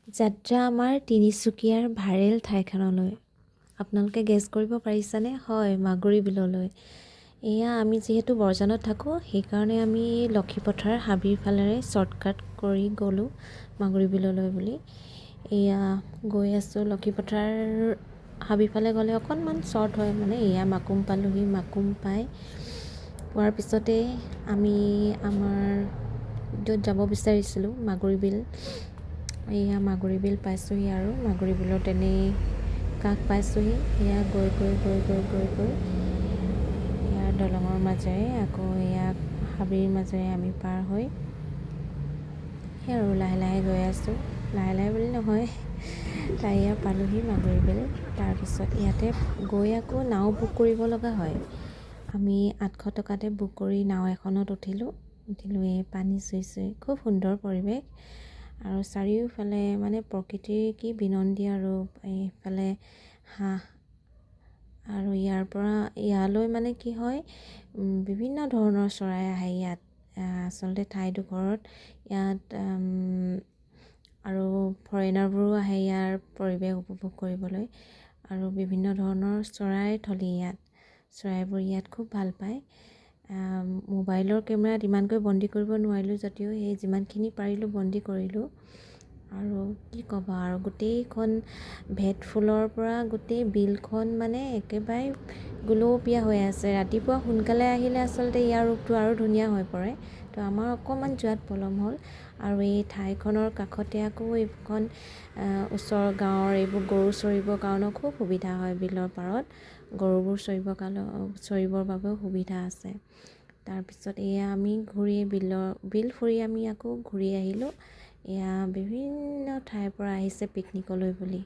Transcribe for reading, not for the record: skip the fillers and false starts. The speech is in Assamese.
যাত্ৰা আমাৰ তিনিচুকীয়াৰ ভাৰেল ঠাইখনলৈ। আপোনালোকে গেছ কৰিব পাৰিছেনে? হয়, মাগুৰী বিললৈ। এয়া আমি যিহেতু বৰজানত থাকোঁ, সেইকাৰণে আমি লক্ষীপথাৰ হাবিৰ ফালেৰে শ্বৰ্টকাট কৰি গ'লোঁ মাগুৰী বিললৈ বুলি। এয়া গৈ আছোঁ লক্ষীপথাৰ হাবিৰ ফালে গ'লে অকণমান শ্বৰ্ট হয়, মানে এয়া মাকুম পালোহি। মাকুম পোৱাৰ পিছতে আমি আমাৰ য'ত যাব বিচাৰিছিলোঁ মাগুৰী বিল, এয়া মাগুৰী বিল পাইছোঁহি আৰু মাগুৰী বিলৰ তেনেই কাষ পাইছোঁহি। এয়া গৈ এয়া দলঙৰ মাজেৰে আকৌ এয়া হাবিৰ মাজেৰে আমি পাৰ হৈ সেই আৰু লাহে লাহে গৈ আছোঁ। লাহে লাহে বুলি নহয়, তাই এয়া পালোহি মাগুৰী বিল। তাৰপিছত ইয়াতে গৈ আকৌ নাও বুক কৰিব লগা হয়। আমি 800 টকাতে বুক কৰি নাও এখনত উঠিলোঁ। এই পানী চুই খুব সুন্দৰ পৰিৱেশ আৰু চাৰিওফালে মানে প্ৰকৃতিৰ কি বিনন্দী আৰু এইফালে হাঁহ আৰু ইয়ালৈ মানে কি হয়, বিভিন্ন ধৰণৰ চৰাই আহে ইয়াত। আচলতে ঠাইডোখৰত ইয়াত আৰু ফৰেইনাৰবোৰো আহে ইয়াৰ পৰিৱেশ উপভোগ কৰিবলৈ আৰু বিভিন্ন ধৰণৰ চৰাইৰ থলী ইয়াত। চৰাইবোৰ ইয়াত খুব ভাল পায়। মোবাইলৰ কেমেৰাত ইমানকৈ বন্দী কৰিব নোৱাৰিলোঁ যদিও সেই যিমানখিনি পাৰিলোঁ বন্দী কৰিলোঁ। আৰু কি ক'বা আৰু গোটেইখন ভেট ফুলৰ পৰা গোটেই বিলখন মানে একেবাৰে গুলপীয়া হৈ আছে। ৰাতিপুৱা সোনকালে আহিলে আচলতে ইয়াৰ ৰূপটো আৰু ধুনীয়া হৈ পৰে। তো আমাৰ অকণমান যোৱাত পলম হ'ল। আৰু এই ঠাইখনৰ কাষতে আকৌ এইখন ওচৰৰ গাঁৱৰ এইবোৰ গৰু চৰিবৰ কাৰণেও খুব সুবিধা হয়। বিলৰ পাৰত গৰুবোৰ চৰিবৰ বাবেও সুবিধা আছে। তাৰপিছত এয়া আমি বিল ফুৰি আমি আকৌ ঘূৰি আহিলোঁ। এয়া বিভিন্ন ঠাইৰ পৰা আহিছে পিকনিকলৈ বুলি।